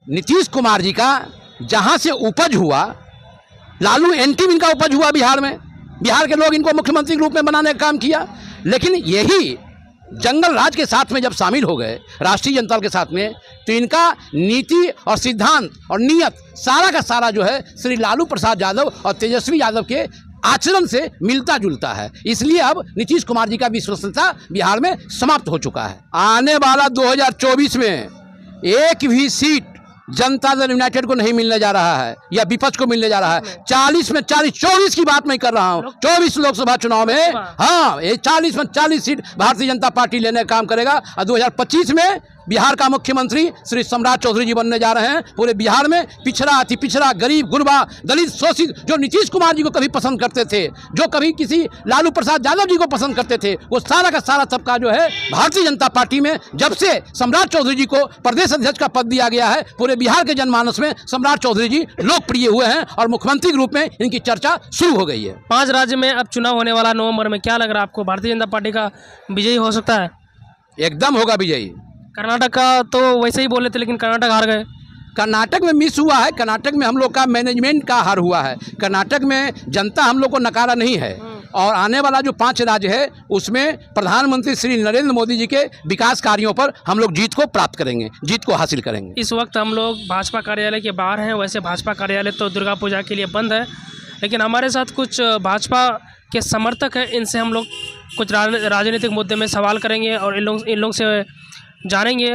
नीतीश कुमार जी का जहां से उपज हुआ, लालू एंटी इनका उपज हुआ बिहार में। बिहार के लोग इनको मुख्यमंत्री के रूप में बनाने का काम किया, लेकिन यही जंगल राज के साथ में जब शामिल हो गए राष्ट्रीय जनता दल के साथ में, तो इनका नीति और सिद्धांत और नियत सारा का सारा जो है श्री लालू प्रसाद यादव और तेजस्वी यादव के आचरण से मिलता जुलता है। इसलिए अब नीतीश कुमार जी का विश्वसनीयता बिहार में समाप्त हो चुका है। आने वाला 2024 में एक भी सीट जनता दल यूनाइटेड को नहीं मिलने जा रहा है या विपक्ष को मिलने जा रहा है। 40 में 40, 24 की बात मैं कर रहा हूं। 24 लोकसभा चुनाव में हाँ, ये 40 में 40 सीट भारतीय जनता पार्टी लेने का काम करेगा और 2025 में बिहार का मुख्यमंत्री श्री सम्राट चौधरी जी बनने जा रहे हैं। पूरे बिहार में पिछड़ा, अति पिछड़ा, गरीब, गुरबा, दलित, शोषित जो नीतीश कुमार जी को कभी पसंद करते थे, जो कभी किसी लालू प्रसाद यादव जी को पसंद करते थे, वो सारा का सारा तबका जो है भारतीय जनता पार्टी में जब से सम्राट चौधरी जी को प्रदेश अध्यक्ष का पद दिया गया है, पूरे बिहार के जनमानस में सम्राट चौधरी जी लोकप्रिय हुए हैं और मुख्यमंत्री के रूप में इनकी चर्चा शुरू हो गई है। 5 राज्य में अब चुनाव होने वाला नवंबर में, क्या लग रहा है आपको, भारतीय जनता पार्टी का विजयी हो सकता है? एकदम होगा विजयी। कर्नाटक का तो वैसे ही बोले थे, लेकिन कर्नाटक हार गए। कर्नाटक में मिस हुआ है। कर्नाटक में हम लोग का मैनेजमेंट का हार हुआ है। कर्नाटक में जनता हम लोग को नकारा नहीं है और आने वाला जो 5 राज्य है उसमें प्रधानमंत्री श्री नरेंद्र मोदी जी के विकास कार्यों पर हम लोग जीत को प्राप्त करेंगे, जीत को हासिल करेंगे। इस वक्त हम लोग भाजपा कार्यालय के बाहर हैं। वैसे भाजपा कार्यालय तो दुर्गा पूजा के लिए बंद है, लेकिन हमारे साथ कुछ भाजपा के समर्थक हैं। इनसे हम लोग कुछ राजनीतिक मुद्दे में सवाल करेंगे और इन लोग से जानेंगे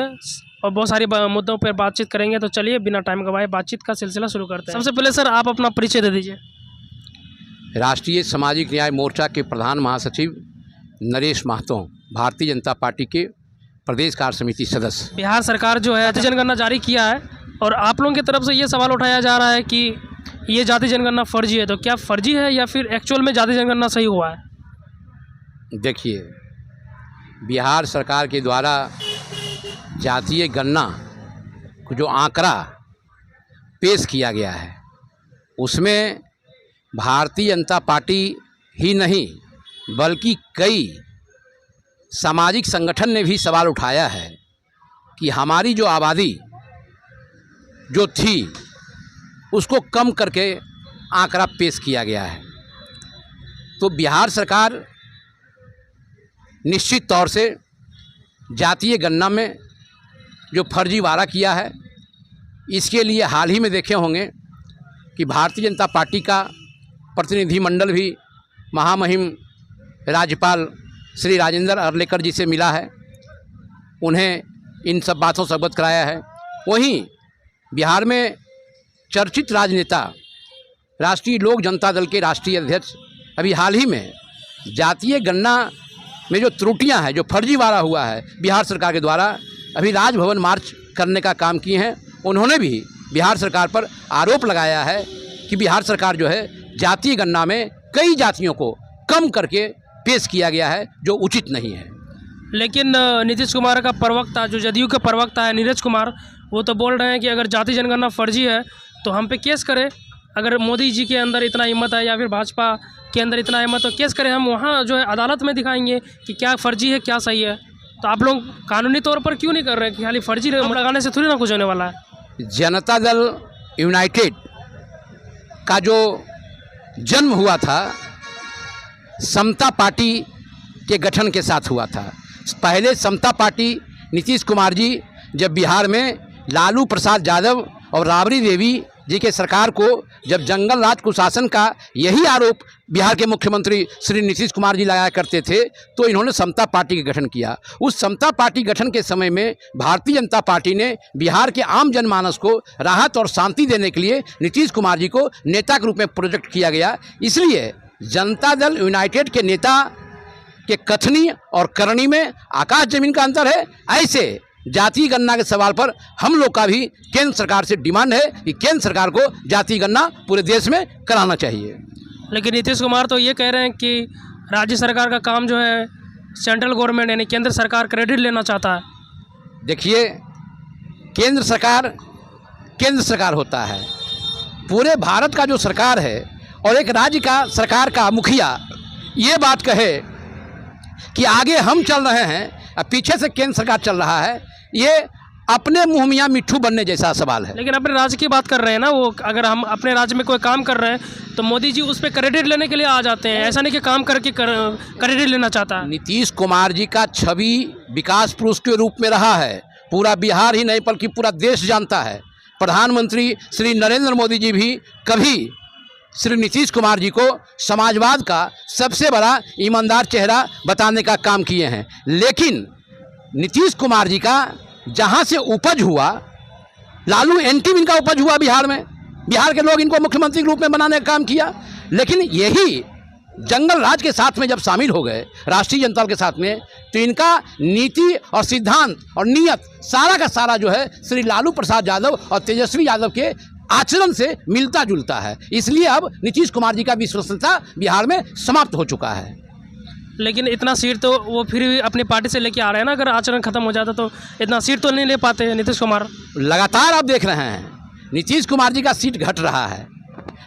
और बहुत सारी मुद्दों पर बातचीत करेंगे। तो चलिए बिना टाइम गवाए बातचीत का सिलसिला शुरू करते हैं। सबसे पहले सर आप अपना परिचय दे दीजिए। राष्ट्रीय सामाजिक न्याय मोर्चा के प्रधान महासचिव नरेश महतो, भारतीय जनता पार्टी के प्रदेश कार्य समिति सदस्य। बिहार सरकार जो है जाति जनगणना जारी किया है और आप लोगों की तरफ से ये सवाल उठाया जा रहा है कि ये जाति जनगणना फर्जी है, तो क्या फर्जी है या फिर एक्चुअल में जाति जनगणना सही हुआ है? देखिए, बिहार सरकार के द्वारा जातीय गणना को जो आंकड़ा पेश किया गया है उसमें भारतीय जनता पार्टी ही नहीं बल्कि कई सामाजिक संगठन ने भी सवाल उठाया है कि हमारी जो आबादी जो थी उसको कम करके आंकड़ा पेश किया गया है। तो बिहार सरकार निश्चित तौर से जातीय गणना में जो फर्जीवाड़ा किया है, इसके लिए हाल ही में देखे होंगे कि भारतीय जनता पार्टी का प्रतिनिधिमंडल भी महामहिम राज्यपाल श्री राजेंद्र अर्लेकर जी से मिला है, उन्हें इन सब बातों से अवगत कराया है। वहीं बिहार में चर्चित राजनेता राष्ट्रीय लोक जनता दल के राष्ट्रीय अध्यक्ष अभी हाल ही में जातीय गणना में जो त्रुटियां हैं, जो फर्जीवाड़ा हुआ है बिहार सरकार के द्वारा, अभी राजभवन मार्च करने का काम किए हैं। उन्होंने भी बिहार सरकार पर आरोप लगाया है कि बिहार सरकार जो है जातीय गणना में कई जातियों को कम करके पेश किया गया है, जो उचित नहीं है। लेकिन नीतीश कुमार का प्रवक्ता, जो जदयू के प्रवक्ता है नीरज कुमार, वो तो बोल रहे हैं कि अगर जाति जनगणना फर्जी है तो हम पे केस करें। अगर मोदी जी के अंदर इतना हिम्मत है या फिर भाजपा के अंदर इतना हिम्मत तो केस करें, हम वहाँ जो है अदालत में दिखाएंगे कि क्या फर्जी है क्या सही है। तो आप लोग कानूनी तौर पर क्यों नहीं कर रहे हैं कि खाली फर्जी लगाने से थोड़ी ना कुछ होने वाला है? जनता दल यूनाइटेड का जो जन्म हुआ था समता पार्टी के गठन के साथ हुआ था। पहले समता पार्टी नीतीश कुमार जी जब बिहार में लालू प्रसाद यादव और राबड़ी देवी जी के सरकार को जब जंगल राज कुशासन का यही आरोप बिहार के मुख्यमंत्री श्री नीतीश कुमार जी लगाया करते थे, तो इन्होंने समता पार्टी का गठन किया। उस समता पार्टी गठन के समय में भारतीय जनता पार्टी ने बिहार के आम जनमानस को राहत और शांति देने के लिए नीतीश कुमार जी को नेता के रूप में प्रोजेक्ट किया गया। इसलिए जनता दल यूनाइटेड के नेता के कथनी और करनी में आकाश जमीन का अंतर है। ऐसे जातीय गणना के सवाल पर हम लोग का भी केंद्र सरकार से डिमांड है कि केंद्र सरकार को जातीय गणना पूरे देश में कराना चाहिए। लेकिन नीतीश कुमार तो ये कह रहे हैं कि राज्य सरकार का काम जो है सेंट्रल गवर्नमेंट यानी केंद्र सरकार क्रेडिट लेना चाहता है। देखिए, केंद्र सरकार होता है। पूरे भारत का जो सरकार है और एक राज्य का सरकार का मुखिया ये बात कहे कि आगे हम चल रहे हैं और पीछे से केंद्र सरकार चल रहा है, ये अपने मुँह मियाँ मिट्ठू बनने जैसा सवाल है। लेकिन अपने राज्य की बात कर रहे हैं ना, वो अगर हम अपने राज्य में कोई काम कर रहे हैं तो मोदी जी उस पर क्रेडिट लेने के लिए आ जाते हैं, ऐसा नहीं कि काम करके क्रेडिट लेना चाहता है। नीतीश कुमार जी का छवि विकास पुरुष के रूप में रहा है, पूरा बिहार ही नहीं बल्कि पूरा देश जानता है। प्रधानमंत्री श्री नरेंद्र मोदी जी भी कभी श्री नीतीश कुमार जी को समाजवाद का सबसे बड़ा ईमानदार चेहरा बताने का काम किए हैं, लेकिन नीतीश कुमार जी का जहां से उपज हुआ, लालू एंटी इनका उपज हुआ बिहार में, बिहार के लोग इनको मुख्यमंत्री के रूप में बनाने का काम किया। लेकिन यही जंगल राज के साथ में जब शामिल हो गए, राष्ट्रीय जनता दल के साथ में, तो इनका नीति और सिद्धांत और नियत सारा का सारा जो है श्री लालू प्रसाद यादव और तेजस्वी यादव के आचरण से मिलता जुलता है। इसलिए अब नीतीश कुमार जी का विश्वसनीयता बिहार में समाप्त हो चुका है। लेकिन इतना सीट तो वो फिर भी अपनी पार्टी से लेके आ रहे हैं ना, अगर आचरण खत्म हो जाता तो इतना सीट तो नहीं ले पाते हैं नीतीश कुमार। लगातार आप देख रहे हैं नीतीश कुमार जी का सीट घट रहा है,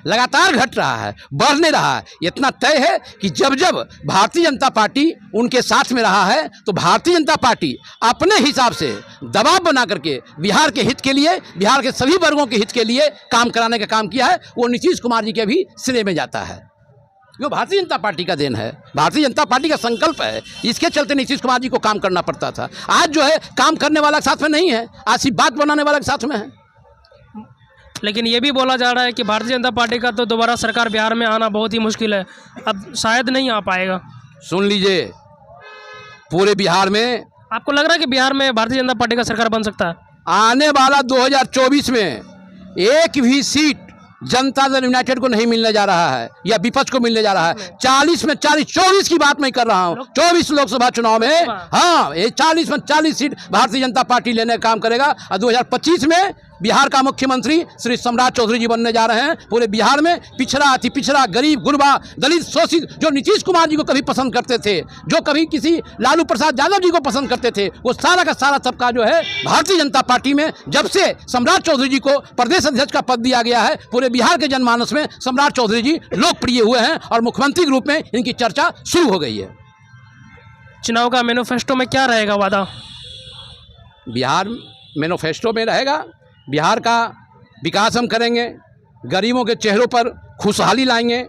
लगातार घट रहा है, बढ़ नहीं रहा है। इतना तय है कि जब जब भारतीय जनता पार्टी उनके साथ में रहा है तो भारतीय जनता पार्टी अपने हिसाब से दबाव बना करके बिहार के हित के लिए, बिहार के सभी वर्गों के हित के लिए काम कराने का काम किया है। वो नीतीश कुमार जी के भी श्रेय में जाता है, जो भारतीय जनता पार्टी का देन है, भारतीय जनता पार्टी का संकल्प है। इसके चलते नीतीश कुमार जी को काम करना पड़ता था। आज जो है काम करने वाला के साथ में नहीं है, आज सिर्फ बात बनाने वाला के साथ में है। लेकिन ये भी बोला जा रहा है कि भारतीय जनता पार्टी का तो दोबारा सरकार बिहार में आना बहुत ही मुश्किल है, अब शायद नहीं आ पाएगा। सुन लीजिए, पूरे बिहार में आपको लग रहा है कि बिहार में भारतीय जनता पार्टी का सरकार बन सकता है? आने वाला 2024 में एक भी सीट जनता दल यूनाइटेड को नहीं मिलने जा रहा है या विपक्ष को मिलने जा रहा है। 40 में 40, 24 की बात मैं कर रहा हूँ, 24 लोकसभा चुनाव में, हाँ, ये 40 में 40 सीट भारतीय जनता पार्टी लेने का काम करेगा। और 2025 में बिहार का मुख्यमंत्री श्री सम्राट चौधरी जी बनने जा रहे हैं। पूरे बिहार में पिछड़ा, अति पिछड़ा, गरीब, गुरबा, दलित, शोषित, जो नीतीश कुमार जी को कभी पसंद करते थे, जो कभी किसी लालू प्रसाद यादव जी को पसंद करते थे, वो सारा का सारा तबका जो है भारतीय जनता पार्टी में, जब से सम्राट चौधरी जी को प्रदेश अध्यक्ष का पद दिया गया है, पूरे बिहार के जनमानस में सम्राट चौधरी जी लोकप्रिय हुए हैं और मुख्यमंत्री के रूप में इनकी चर्चा शुरू हो गई है। चुनाव का मैनिफेस्टो में क्या रहेगा वादा? बिहार मैनिफेस्टो में रहेगा, बिहार का विकास हम करेंगे, गरीबों के चेहरों पर खुशहाली लाएंगे,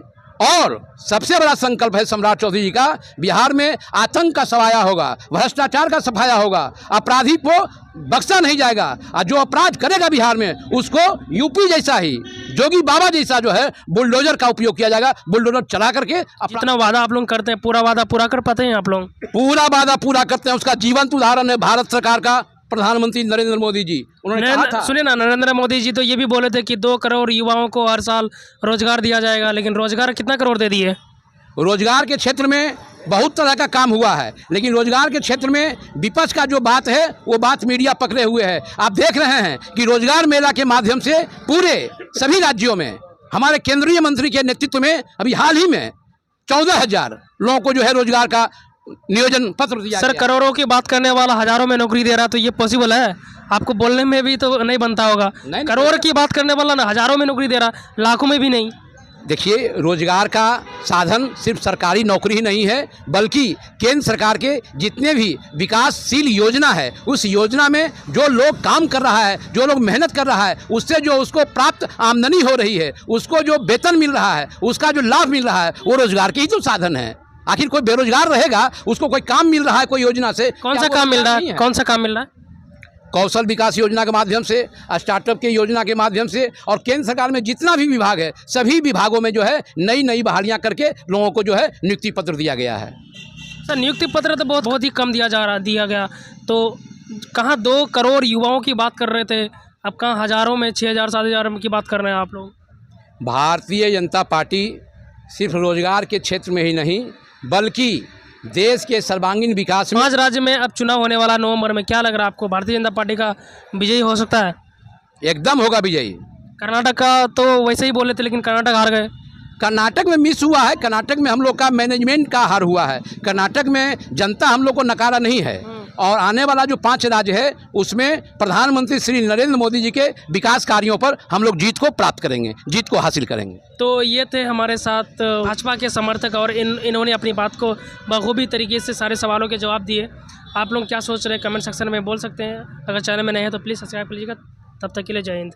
और सबसे बड़ा संकल्प है सम्राट चौधरी जी का, बिहार में आतंक का सफाया होगा, भ्रष्टाचार का सफाया होगा, अपराधी को बख्शा नहीं जाएगा, और जो अपराध करेगा बिहार में उसको यूपी जैसा ही, जोगी बाबा जैसा जो है बुलडोजर का उपयोग किया जाएगा, बुलडोजर चला करके। जितना वादा आप लोग करते हैं, पूरा वादा पूरा कर पाते हैं आप लोग? पूरा वादा पूरा करते हैं। उसका जीवंत उदाहरण है भारत सरकार का प्रधानमंत्री नरेंद्र मोदी जी। उन्होंने कहा था, सुनिए ना, नरेंद्र मोदी जी तो ये भी बोले थे कि 2 करोड़ युवाओं को हर साल रोजगार दिया जाएगा, लेकिन रोजगार कितना करोड़ दे दिए? रोजगार के क्षेत्र में बहुत तरह का काम हुआ है, लेकिन रोजगार के क्षेत्र में विपक्ष का जो बात है वो बात मीडिया पकड़े हुए है। आप देख रहे हैं कि रोजगार मेला के माध्यम से पूरे सभी राज्यों में हमारे केंद्रीय मंत्री के नेतृत्व में अभी हाल ही में 14,000 लोगों को जो है रोजगार का नियोजन पत्र दिया। सर, करोड़ों की बात करने वाला हजारों में नौकरी दे रहा, तो ये पॉसिबल है? आपको बोलने में भी तो नहीं बनता होगा। करोड़ की बात करने वाला ना हजारों में नौकरी दे रहा, लाखों में भी नहीं। देखिए, रोजगार का साधन सिर्फ सरकारी नौकरी ही नहीं है, बल्कि केंद्र सरकार के जितने भी विकासशील योजना है, उस योजना में जो लोग काम कर रहा है, जो लोग मेहनत कर रहा है, उससे जो उसको प्राप्त आमदनी हो रही है, उसको जो वेतन मिल रहा है, उसका जो लाभ मिल रहा है, वो रोजगार के ही तो साधन है। आखिर कोई बेरोजगार रहेगा, उसको कोई काम मिल रहा है कोई योजना से? कौन सा काम मिल रहा है? कौन सा काम मिल रहा है? कौशल विकास योजना के माध्यम से, स्टार्टअप के योजना के माध्यम से, और केंद्र सरकार में जितना भी विभाग है, सभी विभागों में जो है नई नई बहालियां करके लोगों को जो है नियुक्ति पत्र दिया गया है। सर, नियुक्ति पत्र तो बहुत ही कम दिया गया, तो कहाँ 2 करोड़ युवाओं की बात कर रहे थे, अब कहाँ हजारों में 6,000 7,000 की बात कर रहे हैं आप लोग? भारतीय जनता पार्टी सिर्फ रोजगार के क्षेत्र में ही नहीं, बल्कि देश के सर्वांगीण विकास में। 5 राज्य में अब चुनाव होने वाला नवंबर में, क्या लग रहा है आपको, भारतीय जनता पार्टी का विजयी हो सकता है? एकदम होगा विजयी। कर्नाटक का तो वैसे ही बोले थे, लेकिन कर्नाटक हार गए। कर्नाटक में मिस हुआ है, कर्नाटक में हम लोग का मैनेजमेंट का हार हुआ है। कर्नाटक में जनता हम लोग को नकारा नहीं है, और आने वाला जो 5 राज्य है उसमें प्रधानमंत्री श्री नरेंद्र मोदी जी के विकास कार्यों पर हम लोग जीत को प्राप्त करेंगे, जीत को हासिल करेंगे। तो ये थे हमारे साथ भाजपा के समर्थक, और इन्होंने अपनी बात को बखूबी तरीके से सारे सवालों के जवाब दिए। आप लोग क्या सोच रहे हैं कमेंट सेक्शन में बोल सकते हैं। अगर चैनल में नए हैं तो प्लीज़ सब्सक्राइब कीजिएगा। तब तक के लिए जय हिंद।